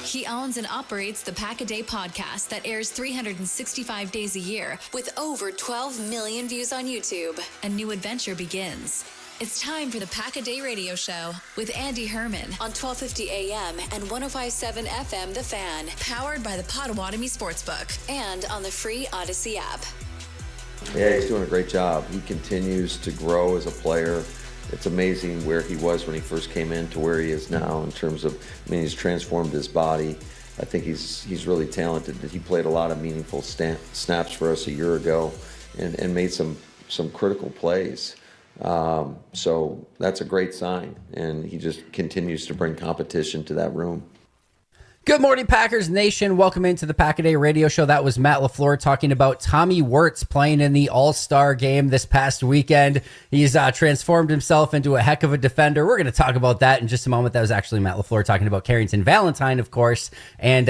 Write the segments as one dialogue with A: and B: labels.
A: He owns and operates the Pack-A-Day podcast that airs 365 days a year with over 12 million views on YouTube. A new adventure begins. It's time for the Pack-A-Day radio show with Andy Herman on 1250 AM and 105.7 FM The Fan, powered by the Potawatomi Sportsbook and on the free Odyssey app.
B: Yeah, he's doing a great job. He continues to grow as a player. It's amazing where he was when he first came in to where he is now in terms of, he's transformed his body. I think he's really talented. He played a lot of meaningful snaps for us a year ago and made some critical plays. So that's a great sign, and he just continues to bring competition to that room.
C: Good morning, Packers Nation. Welcome into the Pack-A-Day radio show. That was Matt LaFleur talking about Tommy Wirtz playing in the All-Star game this past weekend. He's transformed himself into a heck of a defender. We're going to talk about that in just a moment. That was actually Matt LaFleur talking about Carrington Valentine, of course. And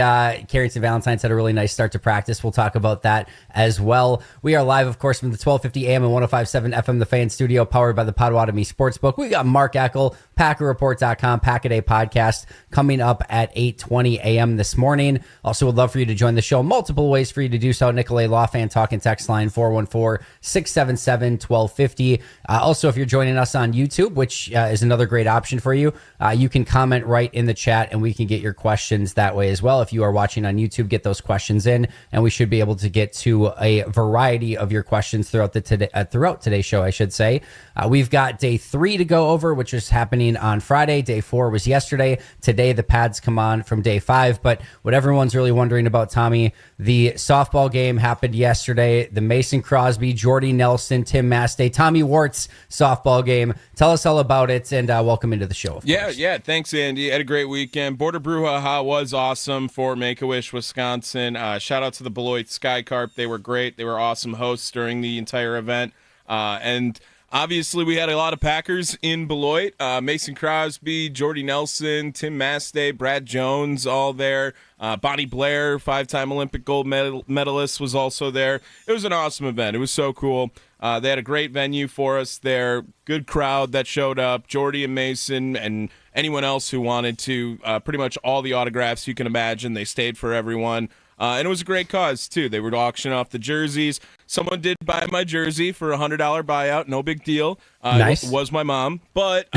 C: Carrington Valentine's had a really nice start to practice. We'll talk about that as well. We are live, of course, from the 1250 AM and 105.7 FM The Fan studio, powered by the Potawatomi Sportsbook. We got Mark Eckel, PackerReport.com, Pack-A-Day podcast coming up at 8:20 a.m. this morning. Also would love for you to join the show. Multiple ways for you to do so. Nicolay Law Fan Talk and text line 414-677-1250. Also, if you're joining us on YouTube, which is another great option for you, you can comment right in the chat and we can get your questions that way as well. If you are watching on YouTube, get those questions in and we should be able to get to a variety of your questions throughout today's show, I should say. We've got day 3 to go over, which is happening on Friday. Day 4 was yesterday. Today, the pads come on from day 5. But what everyone's really wondering about, Tommy, the softball game happened yesterday. The Mason Crosby, Jordy Nelson, Tim Mastay, Tommy Wirtz softball game. Tell us all about it, and welcome into the show. Of course.
D: Yeah. Thanks, Andy. Had a great weekend. Border Brouhaha was awesome for Make-A-Wish, Wisconsin. Shout out to the Beloit Sky Carp. They were great. They were awesome hosts during the entire event. And obviously, we had a lot of Packers in Beloit. Mason Crosby, Jordy Nelson, Tim Mastay, Brad Jones, all there. Bonnie Blair, 5-time Olympic gold medalist, was also there. It was an awesome event. It was so cool. They had a great venue for us there. Good crowd that showed up. Jordy and Mason and anyone else who wanted to. Pretty much all the autographs you can imagine. They stayed for everyone. And it was a great cause, too. They would auction off the jerseys. Someone did buy my jersey for a $100 buyout. No big deal.
C: Nice.
D: It was my mom. But,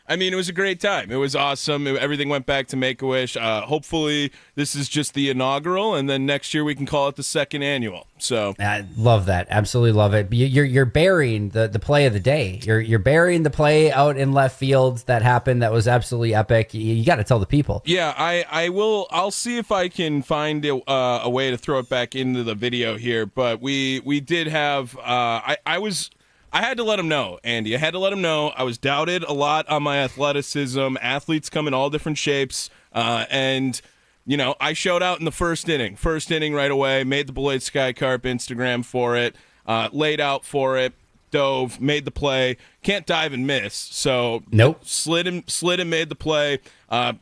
D: it was a great time. It was awesome. Everything went back to Make-A-Wish. Hopefully, this is just the inaugural, and then next year we can call it the second annual. So
C: I love that. Absolutely love it. You're burying the play of the day. You're burying the play out in left field that happened. That was absolutely epic. You got to tell the people.
D: Yeah, I will. I'll see if I can find a way to throw it back into the video here. But we did have. I had to let him know, Andy. I had to let him know. I was doubted a lot on my athleticism. Athletes come in all different shapes. And, I showed out in the first inning. First inning right away. Made the Beloit Sky Carp Instagram for it. Laid out for it. Dove. Made the play. Can't dive and miss. So,
C: nope.
D: Slid and made the play. I'm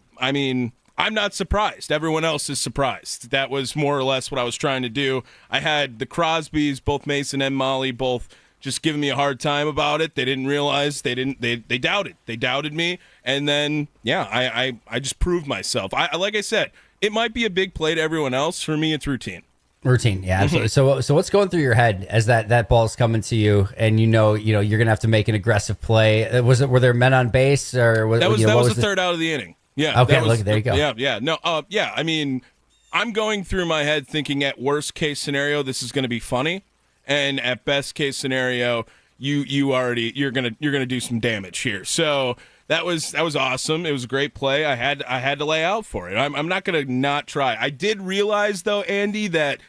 D: not surprised. Everyone else is surprised. That was more or less what I was trying to do. I had the Crosbys, both Mason and Molly, both just giving me a hard time about it. They didn't realize. They doubted. They doubted me. And then, I just proved myself. Like I said, it might be a big play to everyone else. For me, it's routine.
C: Routine, yeah, absolutely. So what's going through your head as that ball's coming to you, and you're gonna have to make an aggressive play? Were there men on base, or
D: that was the third out of the inning? Yeah.
C: Okay, look, there you go.
D: Yeah. No. I'm going through my head thinking at worst case scenario this is going to be funny, and at best case scenario you're gonna do some damage here. So that was awesome. It was a great play. I had to lay out for it. I'm not gonna not try. I did realize though, Andy, that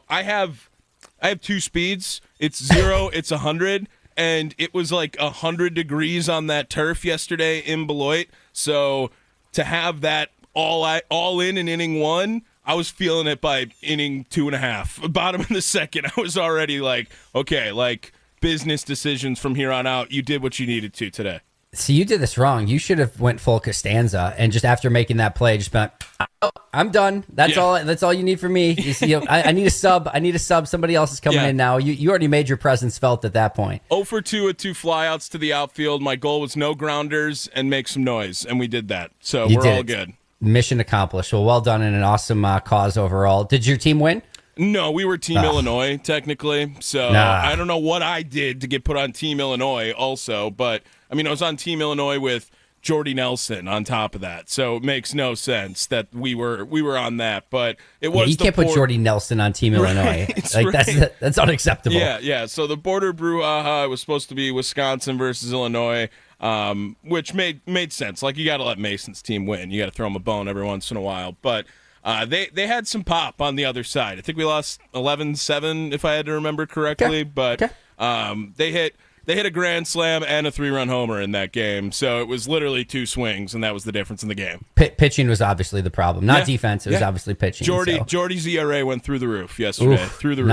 D: I have 2 speeds. It's 0, it's 100, and it was like 100 degrees on that turf yesterday in Beloit. So to have that all in inning 1, I was feeling it by inning 2.5. Bottom of the second, I was already like, okay, like business decisions from here on out. You did what you needed to today.
C: See, you did this wrong. You should have went full Costanza and just after making that play, just been, I'm done. That's all you need from me. I need a sub. Somebody else is coming in now. You already made your presence felt at that point.
D: 0 for 2 with 2 flyouts to the outfield. My goal was no grounders and make some noise, and we did that. So we're all good.
C: Mission accomplished. Well done and an awesome cause overall. Did your team win?
D: No, we were Team Illinois, technically. So I don't know what I did to get put on Team Illinois also. But, I mean, I was on Team Illinois with Jordy Nelson on top of that. So it makes no sense that we were on that. But it was
C: you can't put Jordy Nelson on Team Illinois. That's unacceptable.
D: Yeah. So the border brouhaha was supposed to be Wisconsin versus Illinois, which made sense. Like, you got to let Mason's team win. You got to throw them a bone every once in a while. But they had some pop on the other side. I think we lost 11-7, if I had to remember correctly. But they hit a grand slam and a 3-run homer in that game. So it was literally 2 swings, and that was the difference in the game.
C: Pitching was obviously the problem. Not defense. It was obviously pitching.
D: Jordy's ERA went through the roof yesterday. Through the roof.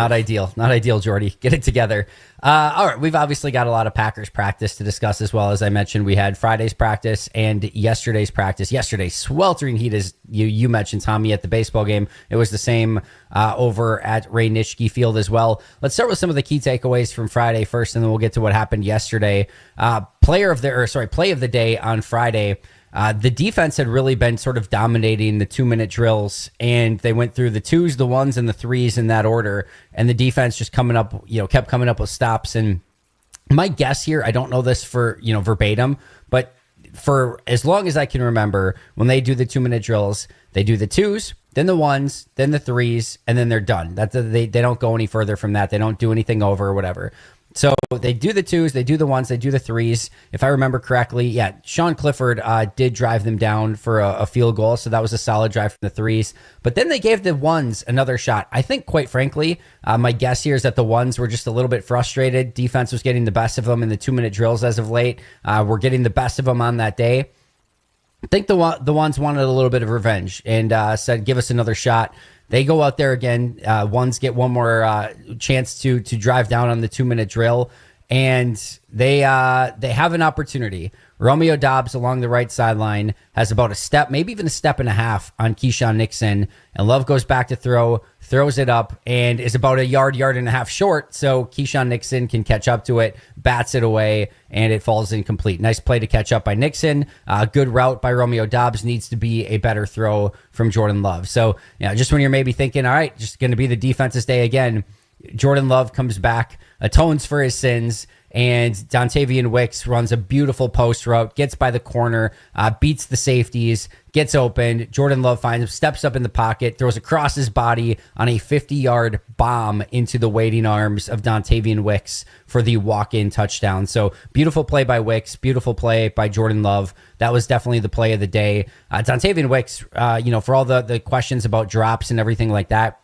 C: Not ideal, Jordy. Get it together. All right, we've obviously got a lot of Packers practice to discuss as well. As I mentioned, we had Friday's practice and yesterday's practice. Yesterday, sweltering heat, as you mentioned, Tommy, at the baseball game. It was the same over at Ray Nitschke Field as well. Let's start with some of the key takeaways from Friday first, and then we'll get to what happened yesterday. Play of the day on Friday. The defense had really been sort of dominating the 2-minute drills, and they went through the 2s, the 1s, and the 3s in that order. And the defense just kept coming up with stops. And my guess here, I don't know this for, verbatim, but for as long as I can remember, when they do the 2-minute drills, they do the 2s, then the 1s, then the 3s, and then they're done. They don't go any further from that. They don't do anything over or whatever. So they do the 2s, they do the 1s, they do the 3s. If I remember correctly, Sean Clifford did drive them down for a field goal, so that was a solid drive from the 3s. But then they gave the 1s another shot. I think, quite frankly, my guess here is that the 1s were just a little bit frustrated. Defense was getting the best of them in the 2-minute drills as of late. We're getting the best of them on that day. I think the 1s wanted a little bit of revenge and said, give us another shot. They go out there again. 1s get one more chance to drive down on the 2-minute drill, and they have an opportunity. Romeo Dobbs along the right sideline has about a step, maybe even a step and a half on Keyshawn Nixon, and Love goes back to throw, throws it up, and is about a yard and a half short, so Keyshawn Nixon can catch up to it, bats it away, and it falls incomplete. Nice play to catch up by Nixon. Good route by Romeo Dobbs. Needs to be a better throw from Jordan Love. So, just when you're maybe thinking, all right, just going to be the defense's day again, Jordan Love comes back, atones for his sins, and Dontavian Wicks runs a beautiful post route, gets by the corner, beats the safeties, gets open. Jordan Love finds him, steps up in the pocket, throws across his body on a 50-yard bomb into the waiting arms of Dontavian Wicks for the walk-in touchdown. So beautiful play by Wicks, beautiful play by Jordan Love. That was definitely the play of the day. Dontavian Wicks, for all the questions about drops and everything like that,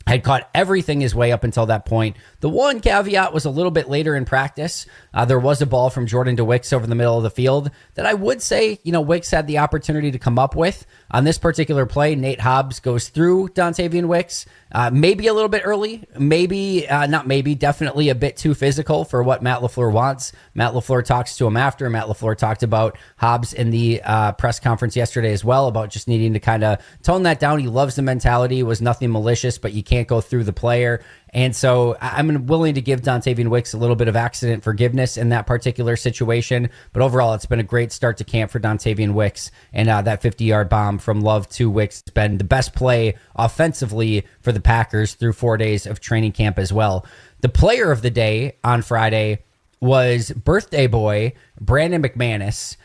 C: had caught everything his way up until that point. The one caveat was a little bit later in practice. There was a ball from Jordan to Wicks over the middle of the field that I would say, Wicks had the opportunity to come up with. On this particular play, Nate Hobbs goes through Dontavian Wicks, maybe a little bit early, definitely a bit too physical for what Matt LaFleur wants. Matt LaFleur talks to him after. Matt LaFleur talked about Hobbs in the press conference yesterday as well, about just needing to kind of tone that down. He loves the mentality. It was nothing malicious, but you can't go through the player. And so I'm willing to give Dontavian Wicks a little bit of accident forgiveness in that particular situation. But overall, it's been a great start to camp for Dontavian Wicks. And that 50-yard bomb from Love to Wicks has been the best play offensively for the Packers through 4 days of training camp as well. The player of the day on Friday was birthday boy Brandon McManus,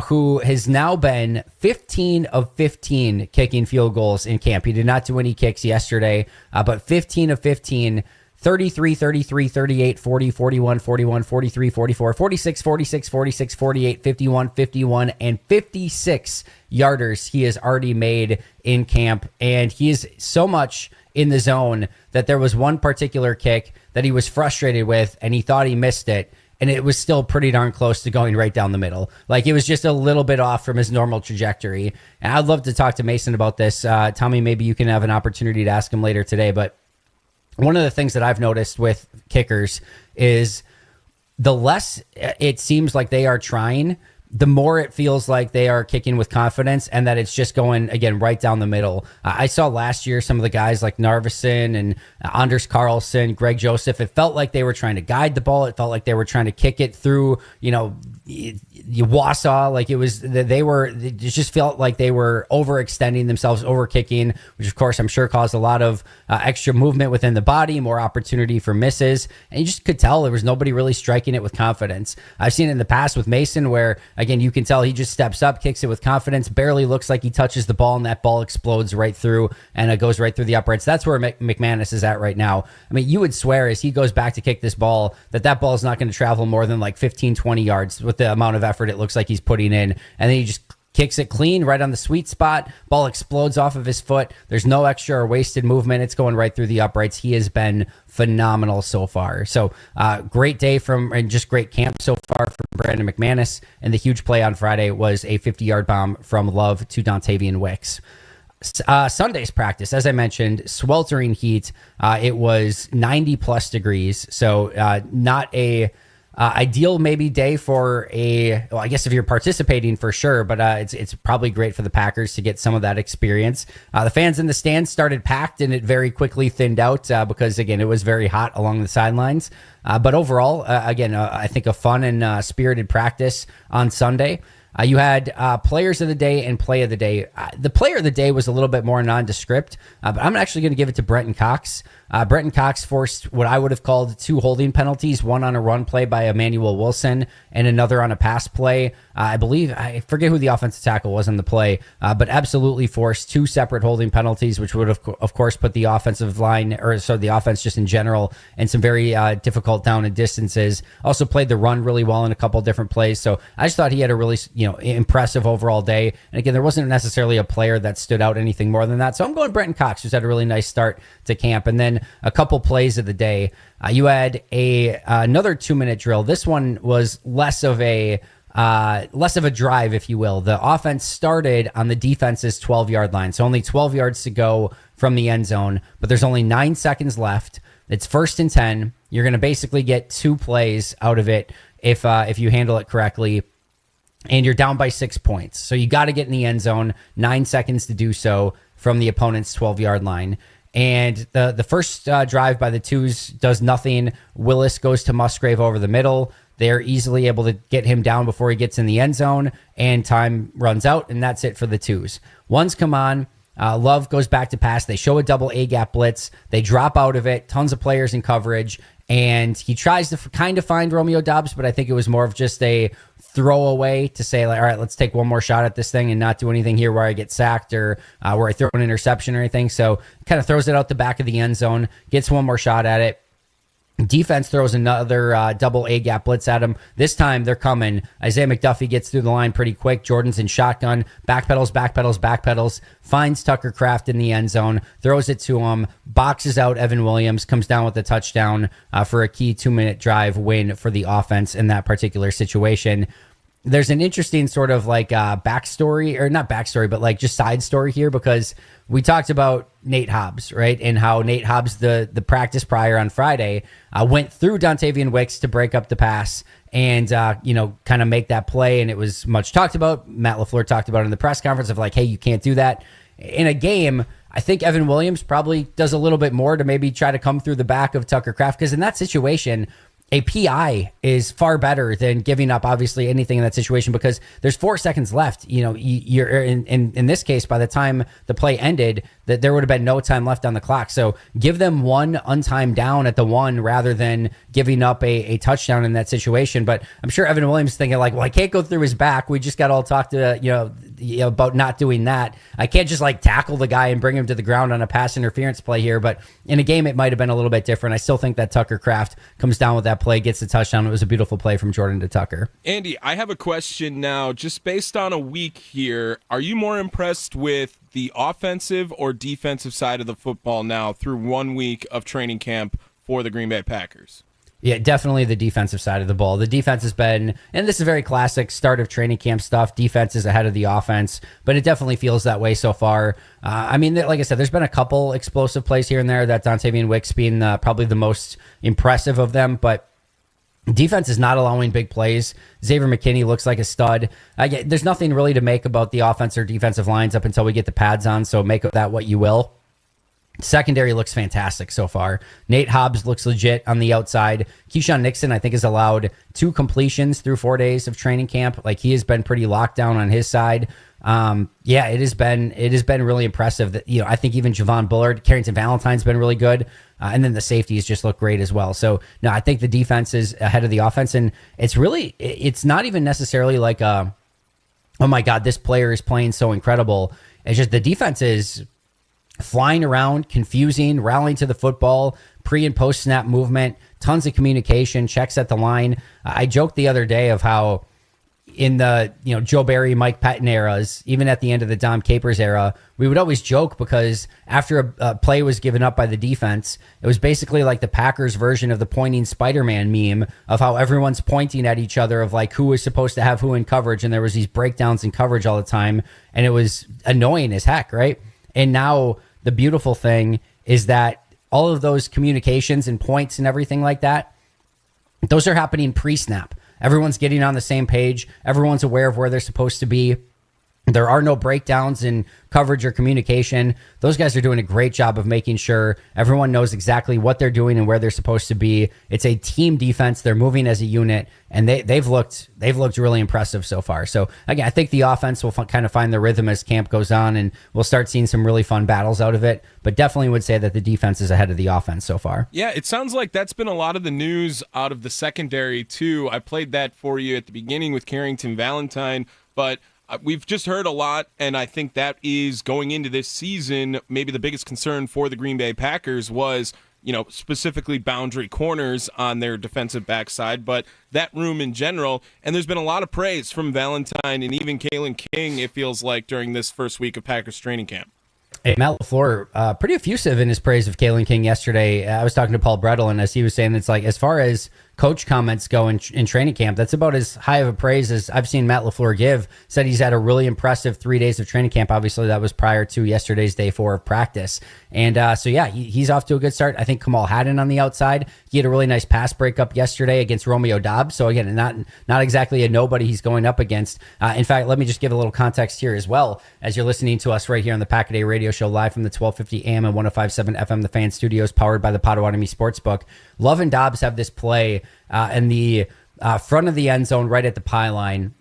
C: who has now been 15 of 15 kicking field goals in camp. He did not do any kicks yesterday, but 15 of 15, 33, 33, 38, 40, 41, 41, 43, 44, 46, 46, 46, 48, 51, 51, and 56 yarders he has already made in camp. And he is so much in the zone that there was one particular kick that he was frustrated with, and he thought he missed it. And it was still pretty darn close to going right down the middle. Like, it was just a little bit off from his normal trajectory. And I'd love to talk to Mason about this. Tommy, maybe you can have an opportunity to ask him later today. But one of the things that I've noticed with kickers is the less it seems like they are trying, the more it feels like they are kicking with confidence and that it's just going, again, right down the middle. I saw last year some of the guys like Narveson and Anders Carlson, Greg Joseph, it felt like they were trying to guide the ball. It felt like they were trying to kick it through, Wausau. Like it just felt like they were overextending themselves, over kicking, which of course I'm sure caused a lot of extra movement within the body, more opportunity for misses. And you just could tell there was nobody really striking it with confidence. I've seen it in the past with Mason where, again, you can tell he just steps up, kicks it with confidence, barely looks like he touches the ball, and that ball explodes right through, and it goes right through the uprights. That's where McManus is at right now. I mean, you would swear as he goes back to kick this ball that ball is not going to travel more than like 15, 20 yards with the amount of effort it looks like he's putting in. And then he just kicks it clean right on the sweet spot. Ball explodes off of his foot. There's no extra or wasted movement. It's going right through the uprights. He has been phenomenal so far. So great day and just great camp so far for Brandon McManus. And the huge play on Friday was a 50-yard bomb from Love to Dontavian Wicks. Sunday's practice, as I mentioned, sweltering heat. It was 90 plus degrees. So not a ideal maybe day for I guess if you're participating for sure, but it's probably great for the Packers to get some of that experience. The fans in the stands started packed and it very quickly thinned out because, again, it was very hot along the sidelines. But overall, again, I think a fun and spirited practice on Sunday. You had players of the day and play of the day. The player of the day was a little bit more nondescript, but I'm actually going to give it to Brenton Cox. Brenton Cox forced what I would have called 2 holding penalties, one on a run play by Emmanuel Wilson and another on a pass play. I forget who the offensive tackle was on the play, but absolutely forced 2 separate holding penalties, which would have, of course, put the offensive line, the offense just in general, in some very difficult down and distances. Also played the run really well in a couple different plays. So I just thought he had a really, impressive overall day. And again, there wasn't necessarily a player that stood out anything more than that. So I'm going Brenton Cox, who's had a really nice start to camp. And then a couple plays of the day. You had another 2-minute drill. This one was less of a drive, if you will. The offense started on the defense's 12-yard line, so only 12 yards to go from the end zone, but there's only 9 seconds left. It's 1st and 10. You're going to basically get 2 plays out of it if you handle it correctly, and you're down by 6 points. So you got to get in the end zone, 9 seconds to do so from the opponent's 12-yard line. And the first drive by the Twos does nothing. Willis goes to Musgrave over the middle. They're easily able to get him down before he gets in the end zone, and time runs out, and that's it for the Twos. Ones come on. Love goes back to pass. They show a double A-gap blitz. They drop out of it. Tons of players in coverage. And he tries to kind of find Romeo Doubs, but I think it was more of just a throwaway to say, like, all right, let's take one more shot at this thing and not do anything here where I get sacked or where I throw an interception or anything. So kind of throws it out the back of the end zone, gets one more shot at it. Defense throws another double A-gap blitz at him. This time they're coming. Isaiah McDuffie gets through the line pretty quick. Jordan's in shotgun. Backpedals. Finds Tucker Kraft in the end zone. Throws it to him. Boxes out Evan Williams. Comes down with a touchdown for a key 2-minute drive win for the offense in that particular situation. There's an interesting sort of like backstory, or not backstory, but like just side story here, because we talked about Nate Hobbs, right? And how Nate Hobbs, the practice prior on Friday, went through Dontavian Wicks to break up the pass and, kind of make that play. And it was much talked about. Matt LaFleur talked about it in the press conference of like, hey, you can't do that. In a game, I think Evan Williams probably does a little bit more to maybe try to come through the back of Tucker Kraft, because in that situation, a PI is far better than giving up, obviously, anything in that situation, because there's 4 seconds left. You're in this case, by the time the play ended, that there would have been no time left on the clock. So give them one untimed down at the 1 rather than giving up a touchdown in that situation. But I'm sure Evan Williams is thinking like, well, I can't go through his back. We just got all talked to, about not doing that. I can't just like tackle the guy and bring him to the ground on a pass interference play here. But in a game, it might have been a little bit different. I still think that Tucker Kraft comes down with that play, gets the touchdown. It was a beautiful play from Jordan to Tucker.
D: Andy, I have a question now. Just based on a week here, are you more impressed with the offensive or defensive side of the football now through 1 week of training camp for the Green Bay Packers?
C: Yeah, definitely the defensive side of the ball. The defense has been, and this is very classic start of training camp stuff, defense is ahead of the offense, but it definitely feels that way so far. Like I said, there's been a couple explosive plays here and there, that Dontavian Wicks being probably the most impressive of them, but Defense is not allowing big plays. Xavier McKinney looks like a stud. There's nothing really to make about the offense or defensive lines up until we get the pads on, so make of that what you will. Secondary looks fantastic so far. Nate Hobbs looks legit on the outside. Keyshawn Nixon, I think, has allowed 2 completions through 4 days of training camp. Like, he has been pretty locked down on his side. It has been really impressive that, I think even Javon Bullard, Carrington Valentine's been really good. And then the safeties just look great as well. So no, I think the defense is ahead of the offense, and it's not even necessarily like oh my God, this player is playing so incredible. It's just the defense is flying around, confusing, rallying to the football, pre and post snap movement, tons of communication, checks at the line. I joked the other day of how in the Joe Barry, Mike Patton eras, even at the end of the Dom Capers era, we would always joke because after a play was given up by the defense, it was basically like the Packers version of the pointing Spider-Man meme of how everyone's pointing at each other of like who was supposed to have who in coverage, and there was these breakdowns in coverage all the time, and it was annoying as heck, right? And now the beautiful thing is that all of those communications and points and everything like that, those are happening pre-snap. Everyone's getting on the same page. Everyone's aware of where they're supposed to be. There are no breakdowns in coverage or communication. Those guys are doing a great job of making sure everyone knows exactly what they're doing and where they're supposed to be. It's a team defense. They're moving as a unit, and they've looked really impressive so far. So again, I think the offense will kind of find the rhythm as camp goes on, and we'll start seeing some really fun battles out of it. But definitely would say that the defense is ahead of the offense so far.
D: Yeah, it sounds like that's been a lot of the news out of the secondary too. I played that for you at the beginning with Carrington Valentine, but we've just heard a lot, and I think that is going into this season, maybe the biggest concern for the Green Bay Packers was, specifically boundary corners on their defensive backside, but that room in general. And there's been a lot of praise from Valentine and even Kalen King, it feels like, during this first week of Packers training camp.
C: Hey, Matt LaFleur, pretty effusive in his praise of Kalen King yesterday. I was talking to Paul Brettel, and as he was saying, it's like, as far as coach comments go in training camp, that's about as high of a praise as I've seen Matt LaFleur give. Said he's had a really impressive 3 days of training camp. Obviously, that was prior to yesterday's day 4 of practice. And he's off to a good start. I think Kamal Haddon on the outside, he had a really nice pass breakup yesterday against Romeo Doubs. So again, not exactly a nobody he's going up against. In fact, let me just give a little context here as well, as you're listening to us right here on the Pack-A-Day Radio Show live from the 1250 AM and 105.7 FM, the Fan Studios, powered by the Potawatomi Sportsbook. Love and Dobbs have this play in the front of the end zone, right at the pylon,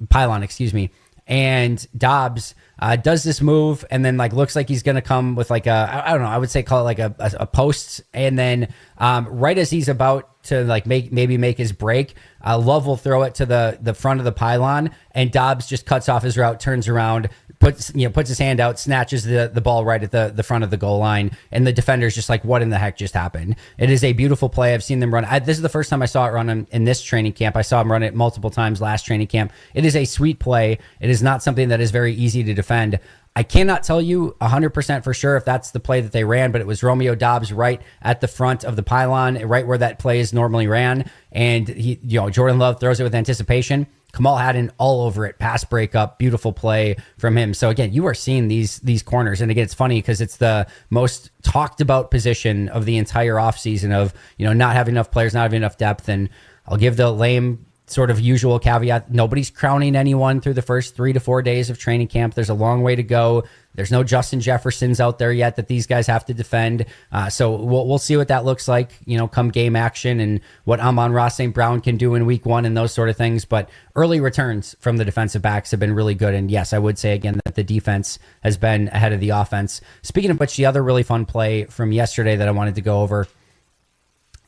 C: and Dobbs does this move and then looks like he's going to come with I don't know, I would say call it a post, and then right as he's about to make his break, Love will throw it to the front of the pylon, and Dobbs just cuts off his route, turns around, puts his hand out, snatches the ball right at the front of the goal line, and the defender's just like, what in the heck just happened? It is a beautiful play. I've seen them run. This is the first time I saw it run in this training camp. I saw him run it multiple times last training camp. It is a sweet play. It is not something that is very easy to defend. I cannot tell you 100% for sure if that's the play that they ran, but it was Romeo Doubs right at the front of the pylon, right where that play is normally ran. And Jordan Love throws it with anticipation. Kamal Haddon all over it, pass breakup, beautiful play from him. So again, you are seeing these corners. And again, it's funny because it's the most talked about position of the entire offseason of, not having enough players, not having enough depth. And I'll give the lame sort of usual caveat. Nobody's crowning anyone through the first 3 to 4 days of training camp. There's a long way to go. There's no Justin Jeffersons out there yet that these guys have to defend. So we'll see what that looks like, come game action, and what Amon-Ra St. Brown can do in week 1 and those sort of things. But early returns from the defensive backs have been really good. And yes, I would say again that the defense has been ahead of the offense. Speaking of which, the other really fun play from yesterday that I wanted to go over,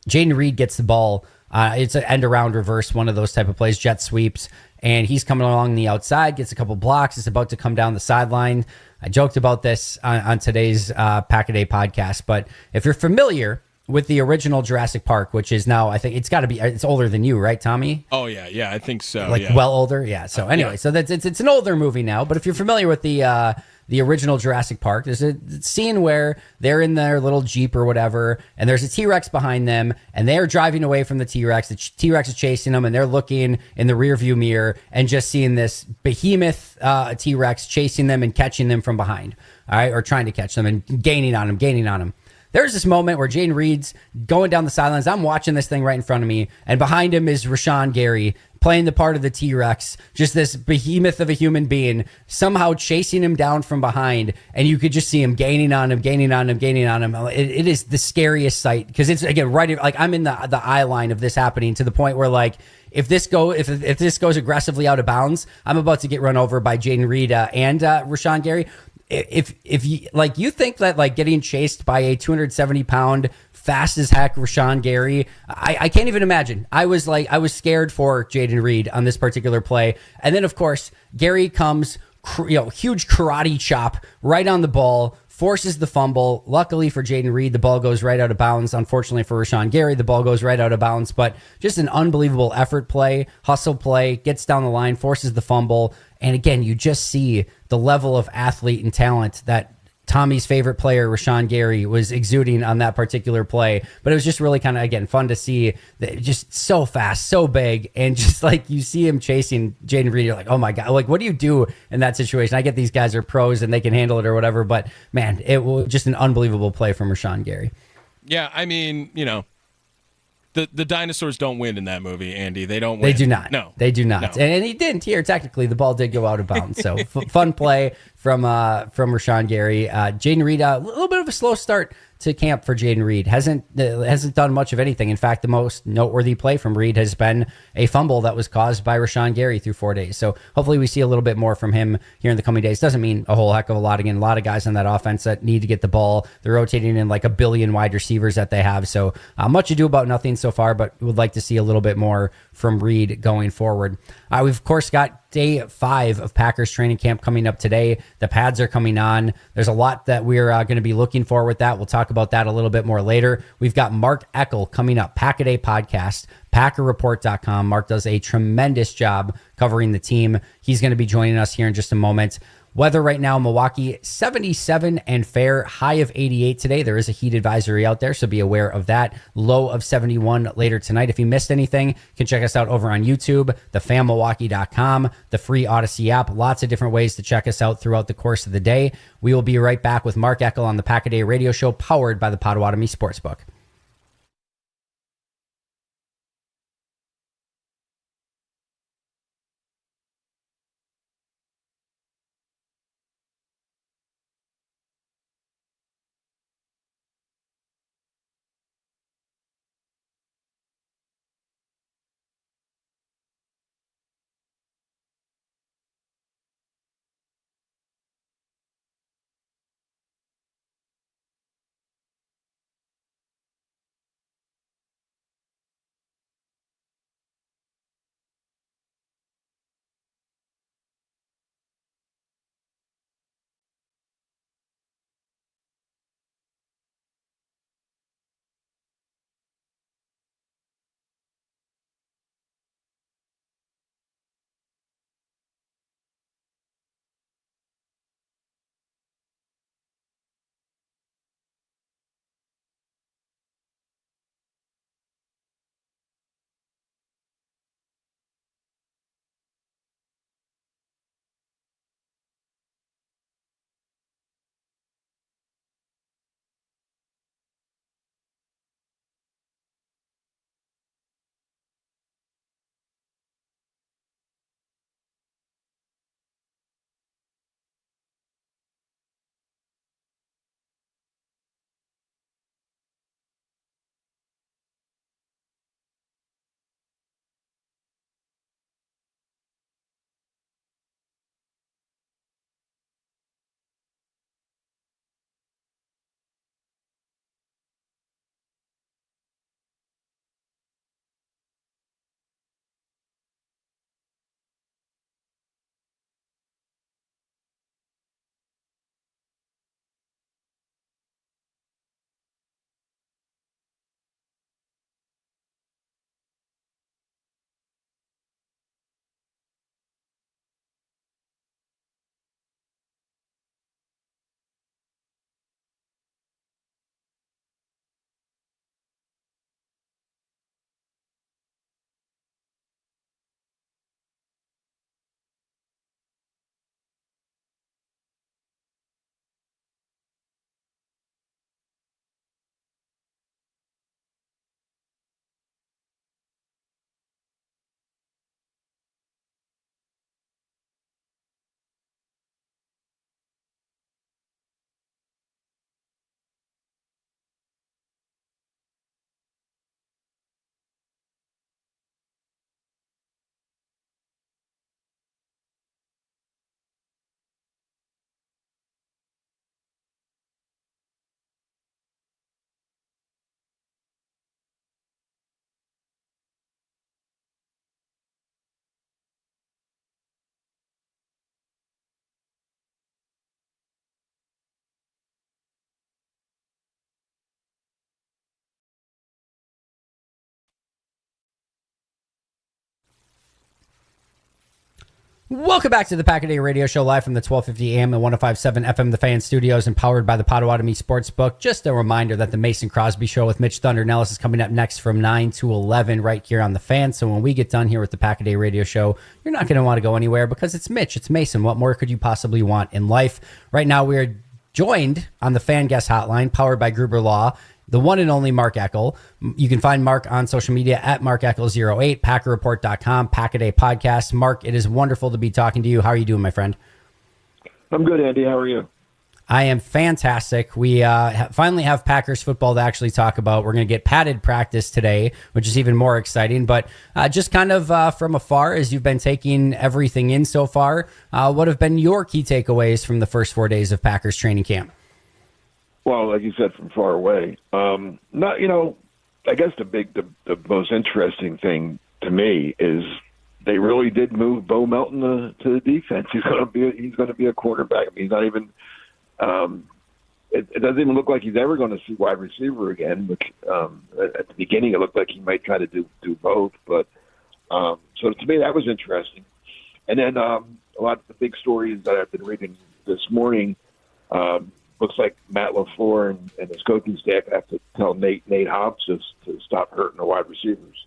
C: Jaden Reed gets the ball. It's an end around reverse, one of those type of plays, jet sweeps, and he's coming along the outside, gets a couple blocks, is about to come down the sideline. I joked about this on today's Pack-A-Day podcast, but if you're familiar with the original Jurassic Park, which is now, I think it's older than you, right, Tommy?
D: Oh yeah, I think so.
C: Well older, yeah. So anyway, so that's it's an older movie now, but if you're familiar with the original Jurassic Park, there's a scene where they're in their little Jeep or whatever, and there's a T-Rex behind them, and they're driving away from the T-Rex. The T-Rex is chasing them, and they're looking in the rearview mirror and just seeing this behemoth T-Rex chasing them and catching them from behind, all right, or trying to catch them and gaining on them. There's this moment where Jaden Reed's going down the sidelines. I'm watching this thing right in front of me, and behind him is Rashawn Gary playing the part of the T-Rex, just this behemoth of a human being, somehow chasing him down from behind, and you could just see him gaining on him. It is the scariest sight, because it's, again, right, like, I'm in the eye line of this happening, to the point where, like, if this goes aggressively out of bounds, I'm about to get run over by Jaden Reed and Rashawn Gary. If you, like, you think that, like, getting chased by a 270-pound fast as heck Rashawn Gary, I can't even imagine. I was scared for Jaden Reed on this particular play. And then, of course, Gary comes, huge karate chop right on the ball, forces the fumble. Luckily for Jaden Reed, the ball goes right out of bounds. Unfortunately for Rashawn Gary, the ball goes right out of bounds. But just an unbelievable effort play, hustle play, gets down the line, forces the fumble. And again, you just see the level of athlete and talent that Tommy's favorite player, Rashawn Gary, was exuding on that particular play. But it was just really kind of, again, fun to see that, just so fast, so big, and just like you see him chasing Jaden Reed, you're like, oh my God, like, what do you do in that situation? I get these guys are pros and they can handle it or whatever, but man, it was just an unbelievable play from Rashawn Gary.
D: Yeah, I mean, the dinosaurs don't win in that movie, Andy. They don't win.
C: They do not.
D: No.
C: They do not.
D: No.
C: And he didn't here. Technically, the ball did go out of bounds. So fun play from Rashawn Gary. Jaden Reed, a little bit of a slow start to camp for Jaden Reed. Hasn't done much of anything. In fact, the most noteworthy play from Reed has been a fumble that was caused by Rashawn Gary through 4 days. So hopefully we see a little bit more from him here in the coming days. Doesn't mean a whole heck of a lot. Again, a lot of guys on that offense that need to get the ball. They're rotating in like a billion wide receivers that they have. So much ado about nothing so far, but would like to see a little bit more from Reed going forward. We've, of course, got day 5 of Packers training camp coming up today. The pads are coming on. There's a lot that we're going to be looking for with that. We'll talk about that a little bit more later. We've got Mark Eckel coming up, Pack-A-Day podcast, PackerReport.com. Mark does a tremendous job covering the team. He's going to be joining us here in just a moment. Weather right now, Milwaukee, 77 and fair, high of 88 today. There is a heat advisory out there, so be aware of that. Low of 71 later tonight. If you missed anything, you can check us out over on YouTube, thefanmilwaukee.com, the free Odyssey app. Lots of different ways to check us out throughout the course of the day. We will be right back with Mark Eckel on the Pack-A-Day radio show, powered by the Potawatomi Sportsbook. Welcome back to the Pack a Day Radio Show, live from the 1250 AM and 105.7 FM The Fan Studios, and powered by the Potawatomi Sportsbook. Just a reminder that the Mason Crosby Show with Mitch Thunder Nellis is coming up next from 9 to 11 right here on The Fan. So when we get done here with the Pack a Day Radio Show, you're not going to want to go anywhere because it's Mitch, it's Mason. What more could you possibly want in life? Right now we are joined on the Fan Guest Hotline, powered by Gruber Law, the one and only Mark Eckel. You can find Mark on social media at MarkEckel08, PackerReport.com, Pack a Day Podcast. Mark, it is wonderful to be talking to you. How are you doing, my friend?
E: I'm good, Andy. How are you?
C: I am fantastic. We finally have Packers football to actually talk about. We're going to get padded practice today, which is even more exciting. But just kind of from afar, as you've been taking everything in so far, what have been your key takeaways from the first 4 days of Packers training camp?
E: Well, like you said, from far away. I guess the most interesting thing to me is they really did move Bo Melton to the defense. He's going to be a quarterback. I mean, he's not even. It doesn't even look like he's ever going to see wide receiver again. Which at the beginning it looked like he might try to do both. But so to me that was interesting. And then a lot of the big stories that I've been reading this morning. Looks like Matt LaFleur and his coaching staff have to tell Nate Hobbs to stop hurting the wide receivers.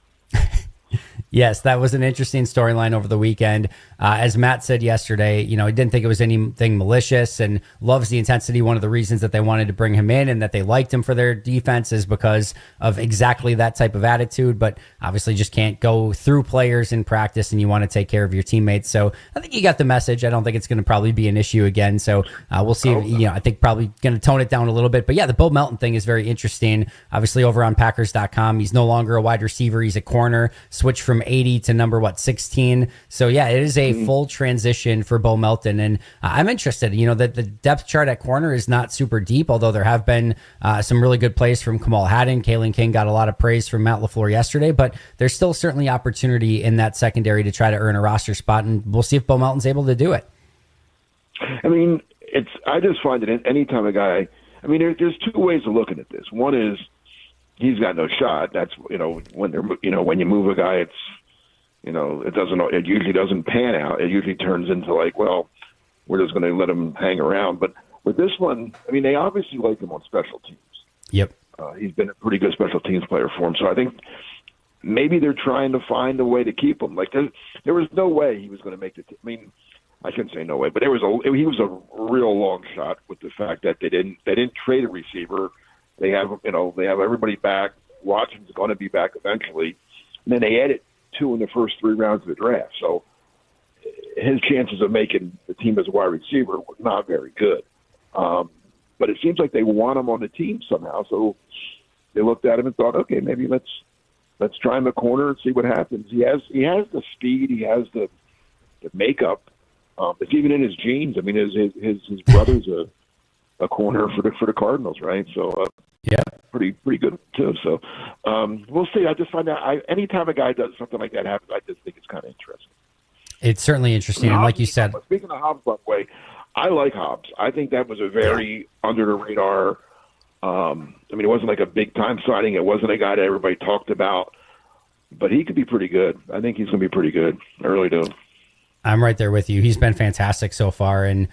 C: Yes, that was an interesting storyline over the weekend. As Matt said yesterday, he didn't think it was anything malicious and loves the intensity. One of the reasons that they wanted to bring him in and that they liked him for their defense is because of exactly that type of attitude, but obviously just can't go through players in practice and you want to take care of your teammates. So I think you got the message. I don't think it's going to probably be an issue again. So we'll see. I think probably going to tone it down a little bit. But yeah, the Bo Melton thing is very interesting. Obviously over on Packers.com, he's no longer a wide receiver. He's a corner, switched from 80 to number 16. So yeah, it is a full transition for Bo Melton, and I'm interested. That the depth chart at corner is not super deep, although there have been some really good plays from Kamal Haddon. Kalen King got a lot of praise from Matt LaFleur yesterday, but there's still certainly opportunity in that secondary to try to earn a roster spot, and we'll see if Bo Melton's able to do it.
E: I mean, I just find that anytime a guy, there's two ways of looking at this. One is he's got no shot. That's when you move a guy, it's it usually doesn't pan out. It usually turns into like, well, we're just going to let him hang around. But with this one, they obviously like him on special teams. Yep. He's been a pretty good special teams player for him. So I think maybe they're trying to find a way to keep him. Like there was no way he was going to make the team. I shouldn't say no way, but he was a real long shot with the fact that they didn't trade a receiver. They have everybody back. Watson's going to be back eventually. And then they added 2 in the first 3 rounds of the draft. So his chances of making the team as a wide receiver were not very good. But it seems like they want him on the team somehow. So they looked at him and thought, okay, maybe let's try him a corner and see what happens. He has the speed. He has the makeup. It's even in his genes. His brother's a corner for the Cardinals, right? So yeah, pretty good too. So we'll see. I just find out anytime a guy does something like that happens, I just think it's kind of interesting. It's
C: certainly interesting, and like you said,
E: speaking of Hobbs, by the way, I like Hobbs. I think that was a very under the radar. It wasn't like a big time signing. It wasn't a guy that everybody talked about, but he could be pretty good. I think he's going to be pretty good. I really do.
C: I'm right there with you. He's been fantastic so far. And,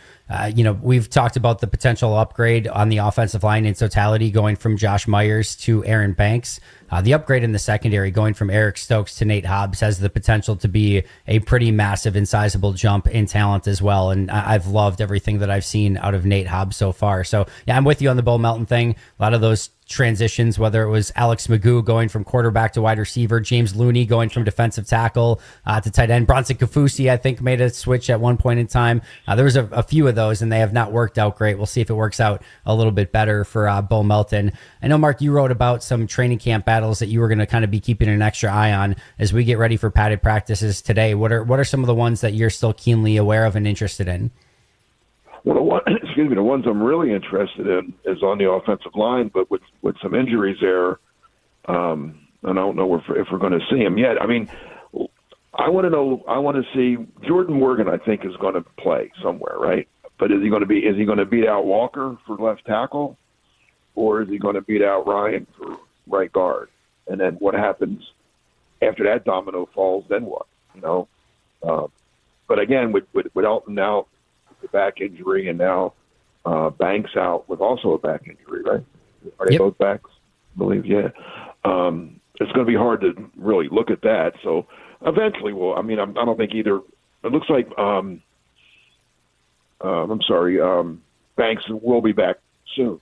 C: we've talked about the potential upgrade on the offensive line in totality, going from Josh Myers to Aaron Banks. The upgrade in the secondary, going from Eric Stokes to Nate Hobbs, has the potential to be a pretty massive and sizable jump in talent as well. And I've loved everything that I've seen out of Nate Hobbs so far. So, yeah, I'm with you on the Bo Melton thing. A lot of those transitions, whether it was Alex Magoo going from quarterback to wide receiver, James Looney going from defensive tackle to tight end, Bronson Kafusi, I think, made a switch at one point in time. There was a few of those, and they have not worked out great. We'll see if it works out a little bit better for Bo Melton. I know, Mark, you wrote about some training camp battles that you were going to kind of be keeping an extra eye on as we get ready for padded practices today. What are some of the ones that you're still keenly aware of and interested in?
E: Well, the ones I'm really interested in is on the offensive line, but with some injuries there, and I don't know if we're going to see him yet. I want to see Jordan Morgan. I think is going to play somewhere, right? But is he going to beat out Walker for left tackle, or is he going to beat out Ryan for right guard? And then what happens after that domino falls? Then what? But again, with Elton out, the back injury, and now Banks out with also a back injury, right? Are they both backs? I believe, yeah. It's going to be hard to really look at that. So eventually, I don't think either. It looks like Banks will be back soon.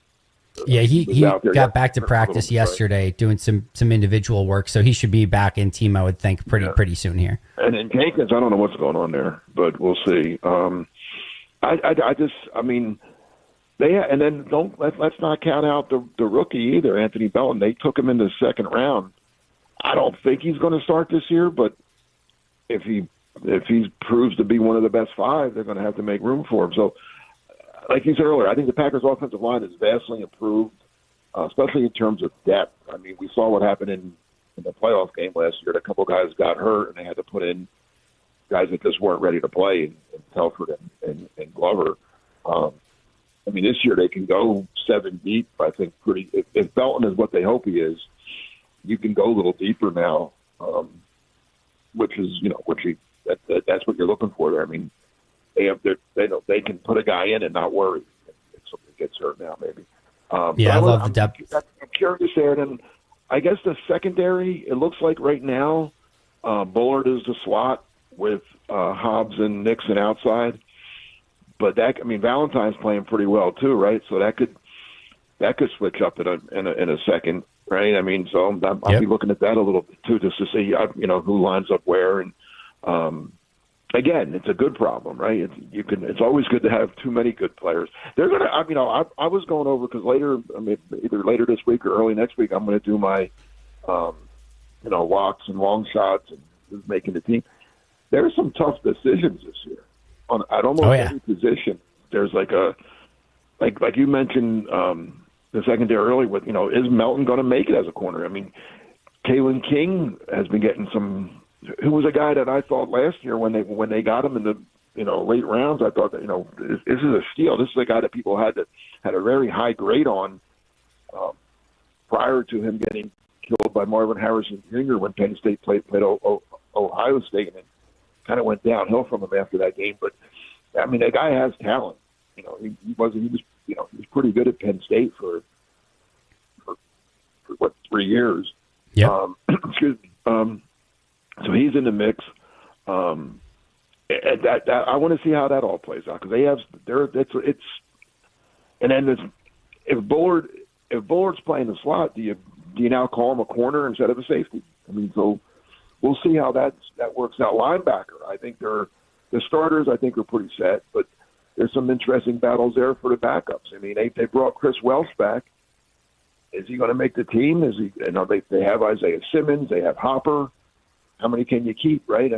C: Yeah, he got back to practice yesterday, doing some individual work, so he should be back in team, I would think, pretty soon here.
E: And in Jenkins, I don't know what's going on there, but we'll see. And then let's not count out the rookie either, Anthony Belton. They took him in the second round. I don't think he's going to start this year, but if he proves to be one of the best five, they're going to have to make room for him. So, like you said earlier, I think the Packers' offensive line is vastly improved, especially in terms of depth. I mean, we saw what happened in the playoff game last year. A couple guys got hurt, and they had to put in guys that just weren't ready to play, in Telford and Glover. This year they can go 7 deep. I think if Belton is what they hope he is, you can go a little deeper now, which that's what you're looking for there. I mean, they can put a guy in and not worry if somebody gets hurt now, maybe.
C: I love the depth.
E: I'm curious there. And I guess the secondary, it looks like right now, Bullard is the slot with Hobbs and Nixon outside. But Valentine's playing pretty well too, right? So that could switch up in a second, right? So I'll be looking at that a little bit too, just to see who lines up where. And again, it's a good problem, right? It's always good to have too many good players. They're gonna. I was going over because either later this week or early next week, I'm going to do my walks and long shots and who's making the team. There's some tough decisions this year. At almost every position, there's like you mentioned the secondary early with is Melton going to make it as a corner? Kalen King has been getting some. Who was a guy that I thought last year when they got him in the late rounds, I thought that this is a steal. This is a guy that people had a very high grade on prior to him getting killed by Marvin Harrison Jr. when Penn State played Ohio State, and kind of went downhill from him after that game. But the guy has talent. He was pretty good at Penn State for 3 years.
C: Yeah.
E: Excuse me. So he's in the mix. That I want to see how that all plays out because they have it's and then if Bullard's playing the slot, do you now call him a corner instead of a safety? So we'll see how that works out. Linebacker, I think the starters I think are pretty set, but there's some interesting battles there for the backups. They brought Chris Welsh back. Is he going to make the team? Is he? They have Isaiah Simmons. They have Hopper. How many can you keep? Right?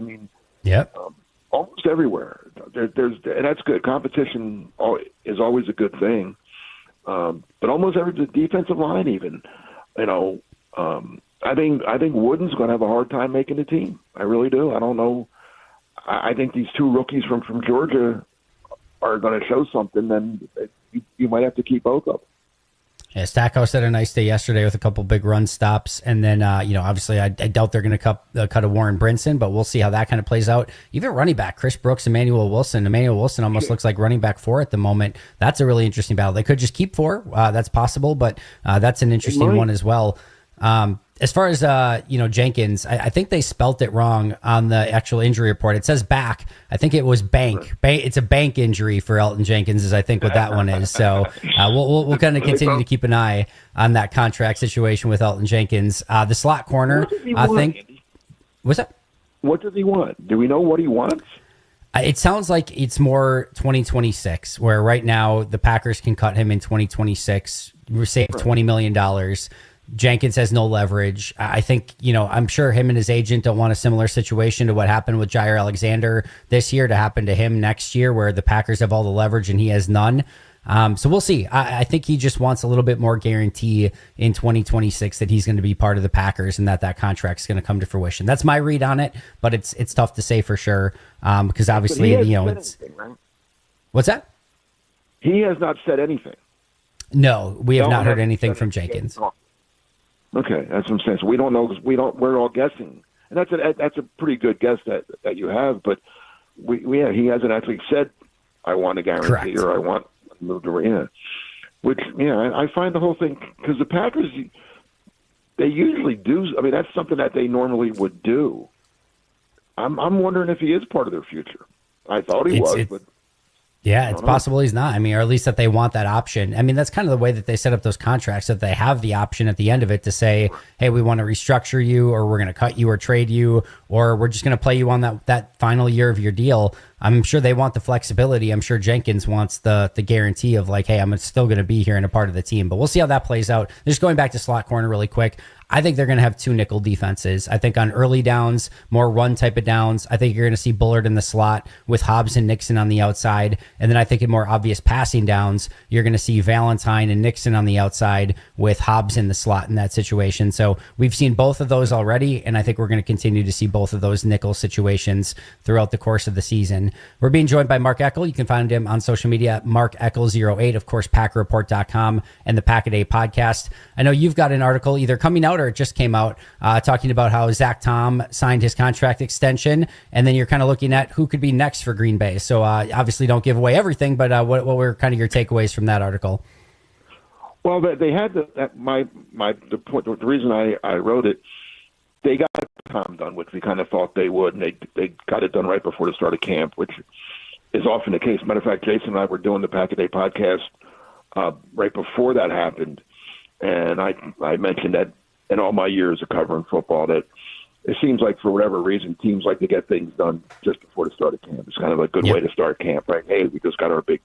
E: Almost everywhere. There's and that's good. Competition is always a good thing. But almost the defensive line, even. I think Wooden's going to have a hard time making the team. I really do. I don't know. I think these two rookies from Georgia are going to show something. Then you might have to keep both of them.
C: Yeah, Stackhouse had a nice day yesterday with a couple big run stops, and then obviously I doubt they're going to cut a Warren Brinson, but we'll see how that kind of plays out. Even running back Chris Brooks, Emmanuel Wilson almost looks like running back 4 at the moment. That's a really interesting battle. They could just keep 4. That's possible, but that's an interesting one as well. As far as Jenkins, I think they spelt it wrong on the actual injury report. It says back. I think it was bank. It's a bank injury for Elton Jenkins, is I think what that one is. So we'll kind of continue to keep an eye on that contract situation with Elton Jenkins. The slot corner, I think. What's that?
E: What does he want? Do we know what he wants?
C: It sounds like it's more 2026, where right now the Packers can cut him in 2026, save $20 million. Jenkins has no leverage. I think, I'm sure him and his agent don't want a similar situation to what happened with Jair Alexander this year to happen to him next year, where the Packers have all the leverage and he has none. So we'll see. I think he just wants a little bit more guarantee in 2026 that he's going to be part of the Packers and that contract's going to come to fruition. That's my read on it, but it's tough to say for sure because obviously, it's right? What's that?
E: He has not said anything.
C: No, we have not heard anything from Jenkins.
E: Okay, that's what I'm saying. So we don't know because we're all guessing, and that's a pretty good guess that you have. But he hasn't actually said, I want a guarantee.
C: Correct.
E: Or I want to move to Arena. Which, I find the whole thing, because the Packers, they usually do. I mean, that's something that they normally would do. I'm wondering if he is part of their future. I thought he was, but
C: yeah, it's possible he's not. I mean, or at least that they want that option. I mean, that's kind of the way that they set up those contracts, that they have the option at the end of it to say, hey, we want to restructure you, or we're going to cut you or trade you, or we're just going to play you on that final year of your deal. I'm sure they want the flexibility. I'm sure Jenkins wants the guarantee of like, hey, I'm still going to be here and a part of the team. But we'll see how that plays out. Just going back to slot corner really quick. I think they're going to have two nickel defenses. I think on early downs, more run type of downs, I think you're going to see Bullard in the slot with Hobbs and Nixon on the outside. And then I think in more obvious passing downs, you're going to see Valentine and Nixon on the outside with Hobbs in the slot in that situation. So we've seen both of those already, and I think we're going to continue to see both of those nickel situations throughout the course of the season. We're being joined by Mark Eckel. You can find him on social media at MarkEckel08, of course, PackerReport.com and the Pack a Day podcast. I know you've got an article either coming out or it just came out talking about how Zach Tom signed his contract extension, and then you're kind of looking at who could be next for Green Bay. So obviously don't give away everything, but what were kind of your takeaways from that article?
E: Well, they had the reason I wrote it, they got Tom done, which we kind of thought they would, and they got it done right before the start of camp, which is often the case. Matter of fact, Jason and I were doing the Pack a Day podcast right before that happened, and I mentioned that in all my years of covering football, that it seems like for whatever reason, teams like to get things done just before the start of camp. It's kind of a good way to start camp, right? Hey, we just got our big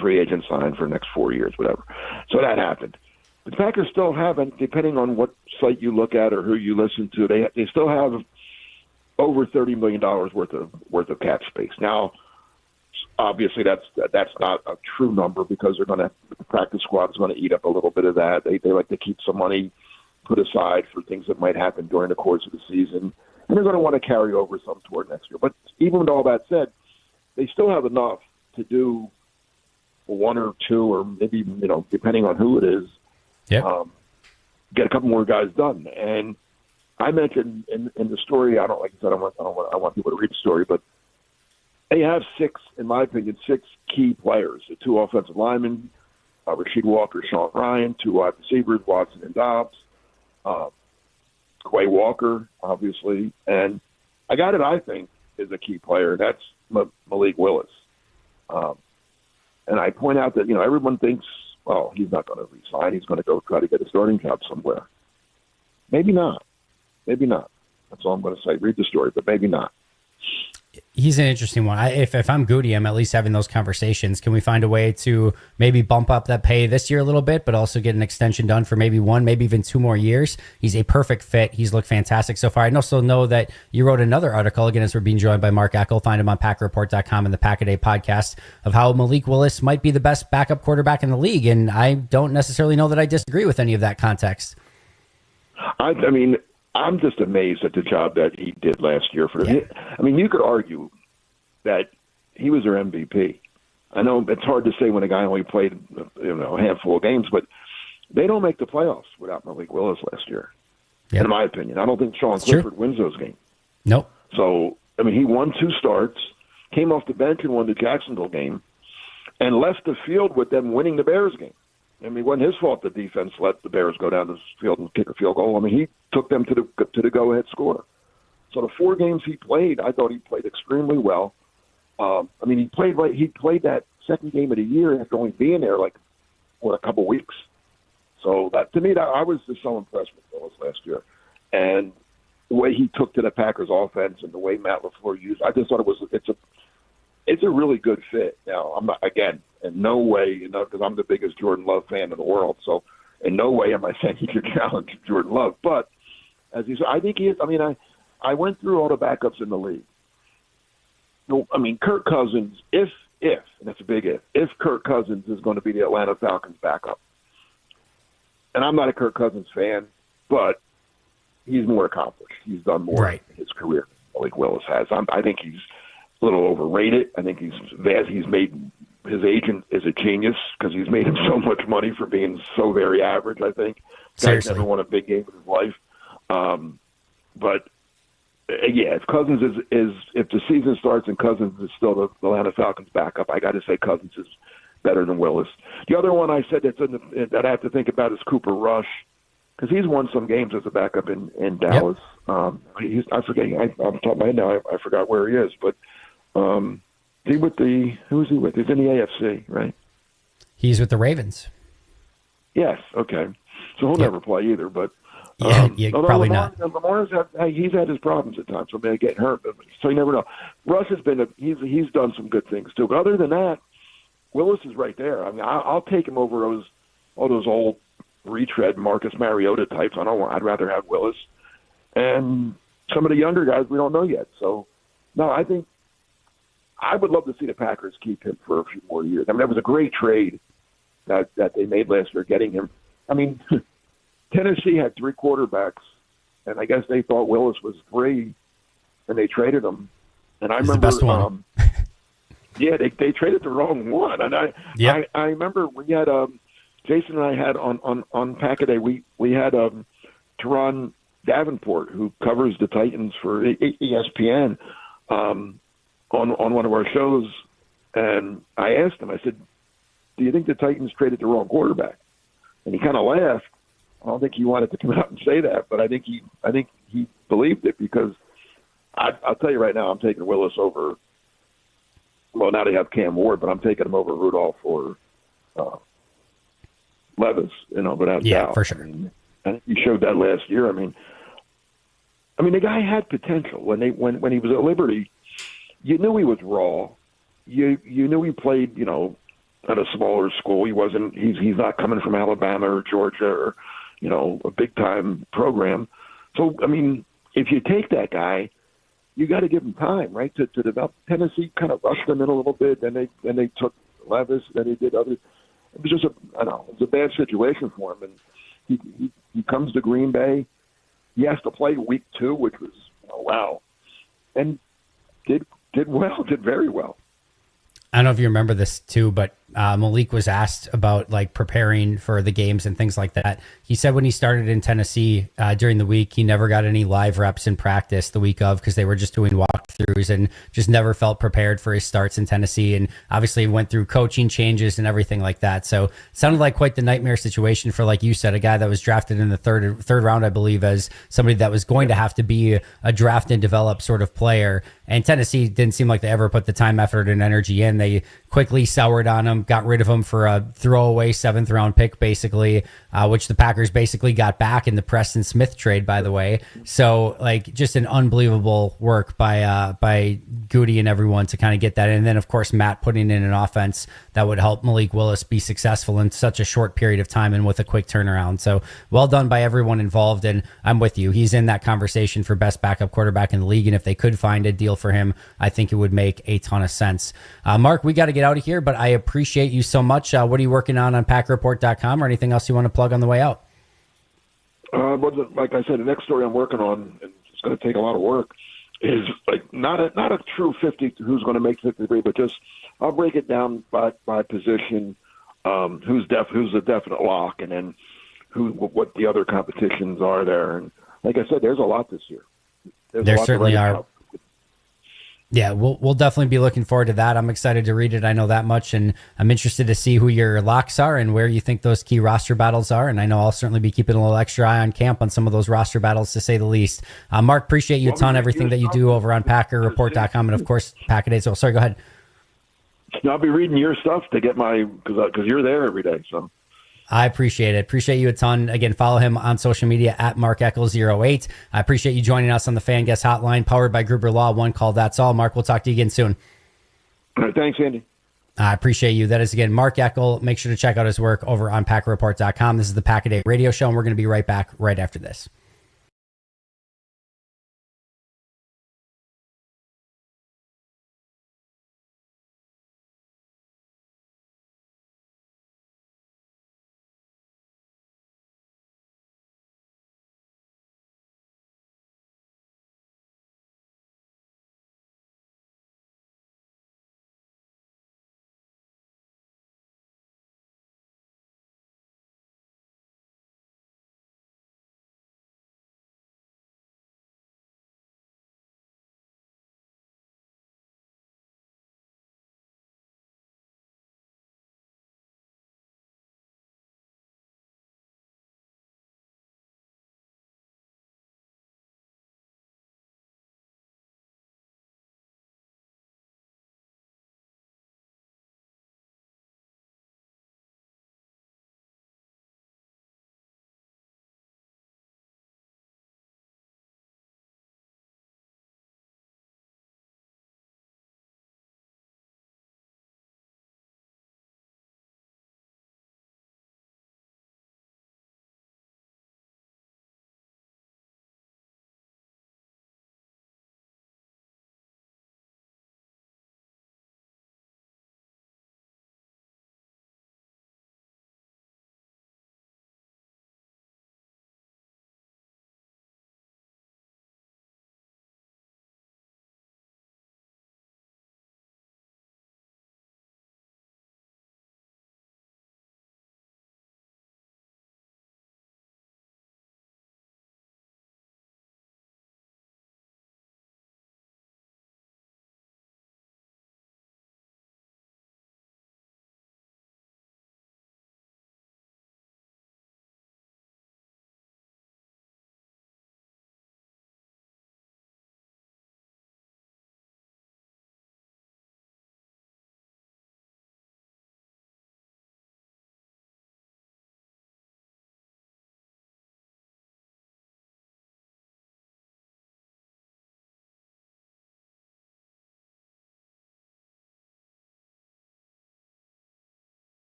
E: free agent signed for the next 4 years, whatever. So that happened. The Packers still haven't, depending on what site you look at or who you listen to, they still have over $30 million worth of cap space. Now, obviously, that's not a true number because the practice squad is going to eat up a little bit of that. They like to keep some money put aside for things that might happen during the course of the season, and they're going to want to carry over some toward next year. But even with all that said, they still have enough to do one or two, or maybe depending on who it is, get a couple more guys done. And I mentioned in the story, I want people to read the story, but they have in my opinion, six key players: the two offensive linemen, Rasheed Walker, Sean Ryan, two wide receivers, Watson and Dobbs, Quay Walker, obviously, and a guy that I think is a key player. That's Malik Willis. And I point out that everyone thinks, well, he's not going to resign. He's going to go try to get a starting job somewhere. Maybe not. Maybe not. That's all I'm going to say. Read the story, but maybe not.
C: He's an interesting one. If I'm Goody, I'm at least having those conversations. Can we find a way to maybe bump up that pay this year a little bit, but also get an extension done for maybe one, maybe even 2 more years? He's a perfect fit. He's looked fantastic so far. I also know that you wrote another article, again, as we're being joined by Mark Eckel. Find him on PackerReport.com and the Pack a Day podcast, of how Malik Willis might be the best backup quarterback in the league. And I don't necessarily know that I disagree with any of that context.
E: I mean, I'm just amazed at the job that he did last year for them. Yeah. I mean, you could argue that he was their MVP. I know it's hard to say when a guy only played a handful of games, but they don't make the playoffs without Malik Willis last year, in my opinion. I don't think Sean Clifford wins those games.
C: Nope.
E: So, I mean, he won 2 starts, came off the bench and won the Jacksonville game, and left the field with them winning the Bears game. I mean, it wasn't his fault the defense let the Bears go down the field and kick a field goal. I mean, he took them to the go-ahead score. So the 4 games he played, I thought he played extremely well. I mean, he played that second game of the year after only being there a couple weeks. So that, to me, I was just so impressed with Willis last year, and the way he took to the Packers offense and the way Matt LaFleur used, I just thought it's a really good fit. Now, I'm not, again, in no way, because I'm the biggest Jordan Love fan in the world, so in no way am I saying he could challenge Jordan Love. But as you said, I think he is. I mean, I went through all the backups in the league. I mean, Kirk Cousins, if, and that's a big if Kirk Cousins is going to be the Atlanta Falcons backup, and I'm not a Kirk Cousins fan, but he's more accomplished. He's done more in his career than Malik Willis has. I think he's a little overrated. I think he's made his agent is a genius because he's made him so much money for being so very average. I think
C: Seriously.
E: Guy's never won a big game in his life, but Yeah, if Cousins is if the season starts and Cousins is still the Atlanta Falcons backup, I got to say Cousins is better than Willis. The other one I said that I have to think about is Cooper Rush, because he's won some games as a backup in Dallas. Yep. I forget. I'm top of my head now. I forgot where he is, but who is he with? He's in the AFC, right?
C: He's with the Ravens.
E: Yes. Okay. So he'll never play either, but.
C: Probably not.
E: Lamar's he's had his problems at times, so maybe getting hurt. So you never know. Russ has been he's done some good things too. But other than that, Willis is right there. I mean, I'll take him over all those old retread Marcus Mariota types. I'd rather have Willis and some of the younger guys we don't know yet. So no, I think I would love to see the Packers keep him for a few more years. I mean, that was a great trade that they made last year getting him. I mean. Tennessee had 3 quarterbacks, and I guess they thought Willis was 3, and they traded him. And I remember,
C: the best one.
E: They traded the wrong one. And I remember we had Jason and I had on Pack-A-Day we had Teron Davenport, who covers the Titans for ESPN, on one of our shows, and I asked him. I said, "Do you think the Titans traded the wrong quarterback?" And he kind of laughed. I don't think he wanted to come out and say that, but I think he believed it, because I'll tell you right now, I'm taking Willis over. Well, now they have Cam Ward, but I'm taking him over Rudolph or Levis. Without doubt.
C: For sure.
E: I think he showed that last year. I mean, the guy had potential when he was at Liberty. You knew he was raw. You knew he played, at a smaller school. He's not coming from Alabama or Georgia or, a big-time program. So, I mean, if you take that guy, you got to give him time, right, to develop. Tennessee kind of rushed him in a little bit, then they took Levis, then they did other. It was just a bad situation for him. And he comes to Green Bay. He has to play week 2, which was, wow. And did very well.
C: I don't know if you remember this too, but Malik was asked about preparing for the games and things like that. He said when he started in Tennessee during the week, he never got any live reps in practice the week of, because they were just doing walkthroughs, and just never felt prepared for his starts in Tennessee. And obviously went through coaching changes and everything like that. So it sounded like quite the nightmare situation for, like you said, a guy that was drafted in the third round, I believe, as somebody that was going to have to be a draft and develop sort of player. And Tennessee didn't seem like they ever put the time, effort, and energy in. They quickly soured on him, got rid of him for a throwaway 7th round pick, basically, which the Packers basically got back in the Preston Smith trade, by the way. So, just an unbelievable work by Goody and everyone to kind of get that in. And then, of course, Matt putting in an offense that would help Malik Willis be successful in such a short period of time and with a quick turnaround. So, well done by everyone involved. And I'm with you. He's in that conversation for best backup quarterback in the league. And if they could find a deal for him, I think it would make a ton of sense. Mark, we got to get out of here, but I appreciate you so much. What are you working on PackerReport.com, or anything else you want to plug on the way out?
E: Like I said, the next story I'm working on, and it's going to take a lot of work, is not a true 50 who's going to make 53, but just I'll break it down by position, who's a definite lock, and then what the other competitions are there. And like I said, there's a lot this year.
C: There certainly are. Yeah, we'll definitely be looking forward to that. I'm excited to read it. I know that much, and I'm interested to see who your locks are and where you think those key roster battles are. And I know I'll certainly be keeping a little extra eye on camp on some of those roster battles, to say the least. Mark, appreciate you a ton, everything that you do over on PackerReport.com, and of course Pack-A-Day. So, sorry, go ahead.
E: I'll be reading your stuff to get because you're there every day. So.
C: I appreciate it. Appreciate you a ton. Again, follow him on social media at Mark Eckel08. I appreciate you joining us on the Fan Guest Hotline, powered by Gruber Law. One call, that's all. Mark, we'll talk to you again soon.
E: All right, thanks, Andy.
C: I appreciate you. That is, again, Mark Eckel. Make sure to check out his work over on PackerReport.com. This is the Pack-A-Day Radio Show, and we're going to be right back right after this.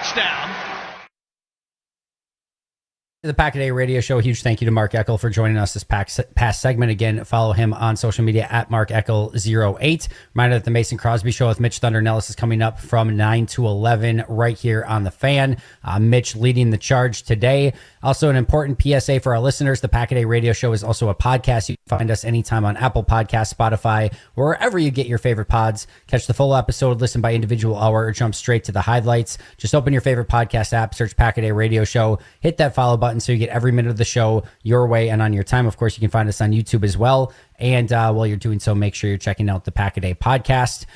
F: touchdown.
C: The Pack a Day Radio Show. Huge thank you to Mark Eckel for joining us this past segment. Again, follow him on social media at Mark Eckel08. Reminder that the Mason Crosby Show with Mitch Thunder Nellis is coming up from 9 to 11 right here on The Fan. Mitch leading the charge today. Also, an important PSA for our listeners. The Pack a Day Radio Show is also a podcast. You can find us anytime on Apple Podcasts, Spotify, wherever you get your favorite pods. Catch the full episode, listen by individual hour, or jump straight to the highlights. Just open your favorite podcast app, search Pack a Day Radio Show, hit that follow button so you get every minute of the show your way and on your time. Of course, you can find us on YouTube as well. And while you're doing so, make sure you're checking out the Pack a Day podcast.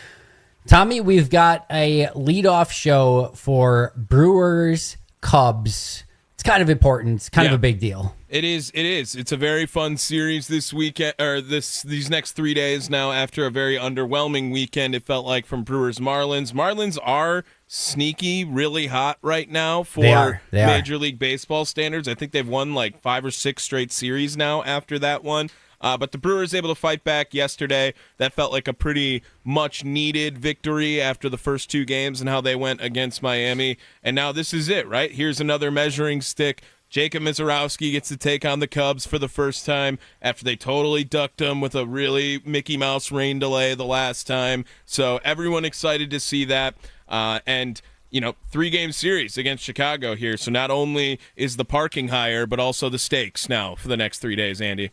C: Tommy, we've got a leadoff show for Brewers Cubs. It's kind of important. It's kind of a big deal.
D: It is. It's a very fun series this weekend, or these next 3 days now. After a very underwhelming weekend, it felt like from Brewers Marlins. Marlins are sneaky, really hot right now for Major League Baseball standards. I think they've won like 5 or 6 straight series now after that one. But the Brewers able to fight back yesterday. That felt like a pretty much needed victory after the first 2 games and how they went against Miami. And now this is it, right? Here's another measuring stick. Jacob Mizorowski gets to take on the Cubs for the first time after they totally ducked him with a really Mickey Mouse rain delay the last time. So everyone excited to see that. And 3-game series against Chicago here. So not only is the parking higher, but also the stakes now for the next 3 days, Andy.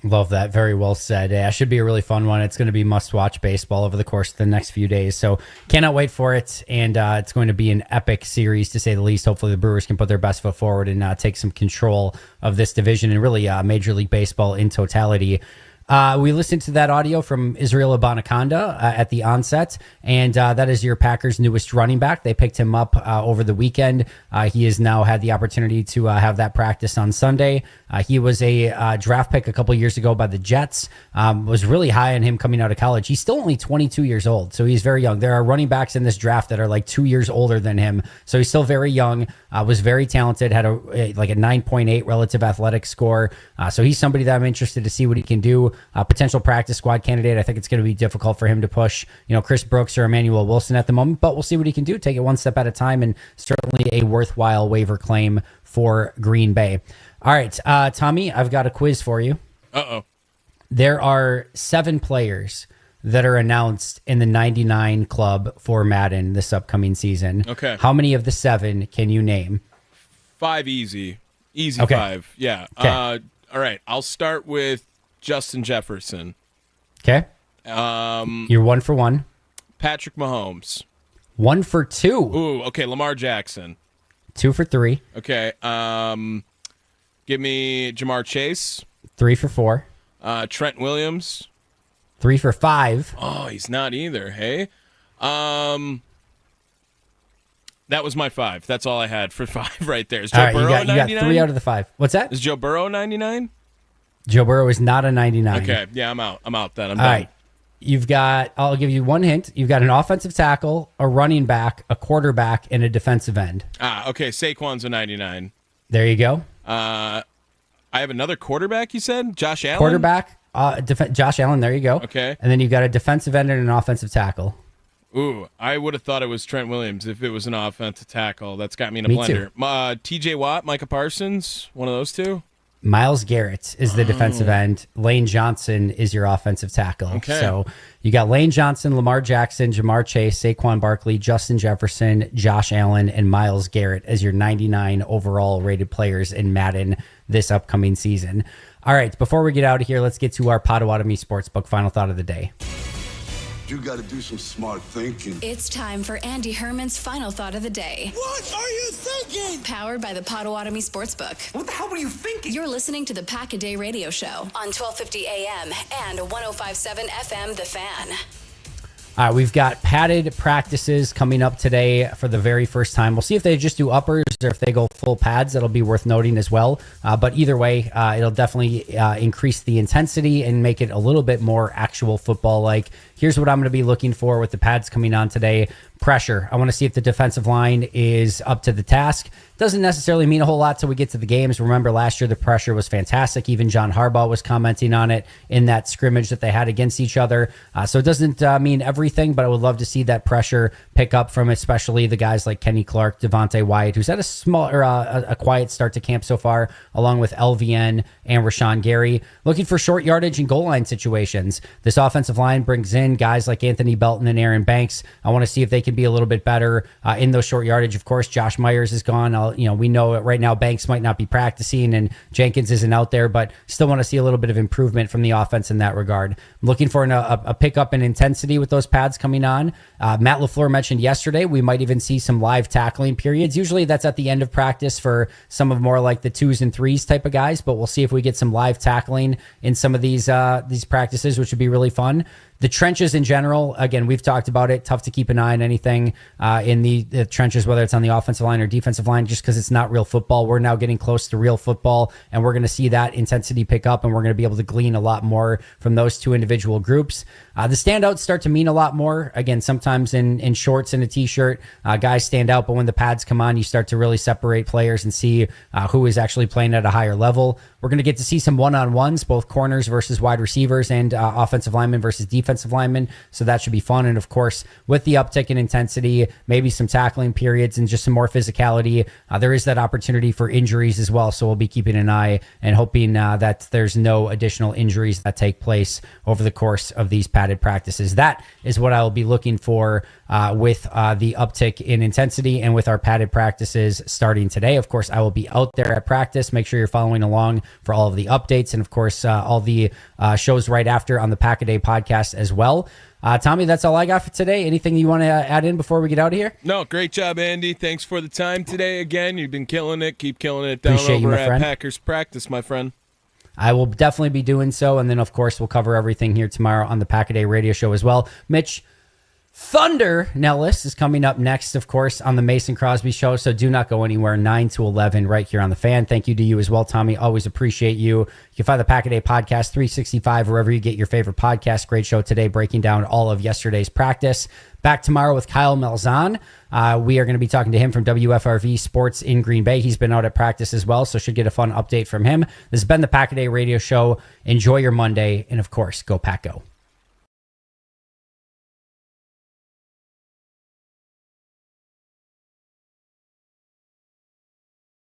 C: Love that. Very well said. Yeah, should be a really fun one. It's going to be must-watch baseball over the course of the next few days. So cannot wait for it. And it's going to be an epic series, to say the least. Hopefully the Brewers can put their best foot forward and take some control of this division and really Major League Baseball in totality. We listened to that audio from Israel Abanikanda at the onset, and that is your Packers' newest running back. They picked him up over the weekend. He has now had the opportunity to have that practice on Sunday. He was a draft pick a couple years ago by the Jets, was really high on him coming out of college. He's still only 22 years old, so he's very young. There are running backs in this draft that are like 2 years older than him, so he's still very young, was very talented, had a 9.8 relative athletic score. So he's somebody that I'm interested to see what he can do. Potential practice squad candidate. I think it's going to be difficult for him to push, Chris Brooks or Emmanuel Wilson at the moment, but we'll see what he can do. Take it one step at a time, and certainly a worthwhile waiver claim for Green Bay. All right, Tommy, I've got a quiz for you.
D: Uh-oh.
C: There are 7 players that are announced in the 99 club for Madden this upcoming season.
D: Okay.
C: How many of the 7 can you name?
D: 5 easy. Easy
C: Okay.
D: 5. Yeah.
C: Okay.
D: All right. I'll start with Justin Jefferson.
C: Okay. You're 1 for 1.
D: Patrick Mahomes.
C: 1 for 2.
D: Ooh, okay. Lamar Jackson.
C: 2 for 3.
D: Okay. Give me Jamar Chase.
C: 3 for 4.
D: Trent Williams.
C: 3 for 5.
D: Oh, he's not either. Hey. That was my 5. That's all I had for 5 right there. Is Joe
C: All right,
D: Burrow
C: you got
D: 99?
C: 3 out of the 5. What's that?
D: Is Joe Burrow 99?
C: Joe Burrow is not a 99.
D: Okay. Yeah, I'm out. I'm out then. I'm
C: All
D: done.
C: right. You've got, I'll give you one hint. You've got an offensive tackle, a running back, a quarterback, and a defensive end.
D: Okay. Saquon's a 99.
C: There you go.
D: I have another quarterback, you said? Josh Allen?
C: Quarterback, Josh Allen, there you go.
D: Okay.
C: And then you've got a defensive end and an offensive tackle.
D: Ooh, I would have thought it was Trent Williams if it was an offensive tackle. That's got me in a
C: Me
D: blender. TJ Watt, Micah Parsons, one of those two?
C: Miles Garrett is the defensive end. Lane Johnson is your offensive tackle.
D: Okay.
C: So you got Lane Johnson, Lamar Jackson, Jamar Chase, Saquon Barkley, Justin Jefferson, Josh Allen, and Miles Garrett as your 99 overall rated players in Madden this upcoming season. All right, before we get out of here, let's get to our Potawatomi Sportsbook final thought of the day.
G: You got to do some smart thinking.
A: It's time for Andy Herman's final thought of the day.
H: What are you thinking?
A: Powered by the Potawatomi Sportsbook.
H: What the hell were you thinking?
A: You're listening to the Pack a Day Radio Show on 1250 AM and 105.7 FM, The Fan.
C: We've got padded practices coming up today for the very first time. We'll see if they just do uppers or if they go full pads. That'll be worth noting as well. But either way, it'll definitely increase the intensity and make it a little bit more actual football-like. Here's what I'm going to be looking for with the pads coming on today. Pressure. I want to see if the defensive line is up to the task. doesn't necessarily mean a whole lot till we get to the games. Remember, last year the pressure was fantastic. Even John Harbaugh was commenting on it in that scrimmage that they had against each other. So it doesn't mean everything, but I would love to see that pressure pick up from especially the guys like Kenny Clark, Devontae Wyatt, who's had a small or a quiet start to camp so far, along with LVN and Rashawn Gary. Looking for short yardage and goal line situations. This offensive line brings in guys like Anthony Belton and Aaron Banks. I want to see if they can be a little bit better in those short yardage. Of course, Josh Myers is gone. We know right now Banks might not be practicing and Jenkins isn't out there, but still want to see a little bit of improvement from the offense in that regard. I'm looking for a pickup in intensity with those pads coming on. Matt LaFleur mentioned yesterday we might even see some live tackling periods. Usually that's at the end of practice for some of more like the 2s and 3s type of guys, but we'll see if we get some live tackling in some of these practices, which would be really fun. The trenches in general, again, we've talked about it. Tough to keep an eye on anything in the trenches, whether it's on the offensive line or defensive line, just because it's not real football. We're now getting close to real football, and we're going to see that intensity pick up, and we're going to be able to glean a lot more from those two individual groups. The standouts start to mean a lot more. Again, sometimes in shorts and a t-shirt, guys stand out, but when the pads come on, you start to really separate players and see who is actually playing at a higher level. We're going to get to see some one-on-ones, both corners versus wide receivers and offensive linemen versus defensive linemen. So that should be fun. And of course, with the uptick in intensity, maybe some tackling periods and just some more physicality, there is that opportunity for injuries as well. So we'll be keeping an eye and hoping that there's no additional injuries that take place over the course of these padded practices. That is what I will be looking for with the uptick in intensity and with our padded practices starting today. Of course, I will be out there at practice. Make sure you're following along for all of the updates and, of course, all the shows right after on the Pack-A-Day podcast as well. Tommy, that's all I got for today. Anything you want to add in before we get out of here?
D: No, great job, Andy. Thanks for the time today again. You've been killing it. Keep killing it down
C: Appreciate
D: over
C: you,
D: at
C: friend.
D: Packers Practice, my friend.
C: I will definitely be doing so. And then, of course, we'll cover everything here tomorrow on the Pack-A-Day radio show as well. Mitch, Thunder Nellis is coming up next, of course, on the Mason Crosby Show. So do not go anywhere. 9 to 11 right here on the Fan. Thank you to you as well, Tommy. Always appreciate you. You can find the Pack-A-Day podcast 365 wherever you get your favorite podcast. Great show today, breaking down all of yesterday's practice. Back tomorrow with Kyle Malzahn. We are going to be talking to him from WFRV Sports in Green Bay. He's been out at practice as well, so should get a fun update from him. This has been the Pack-A-Day radio show. Enjoy your Monday, and of course, go Pack Go.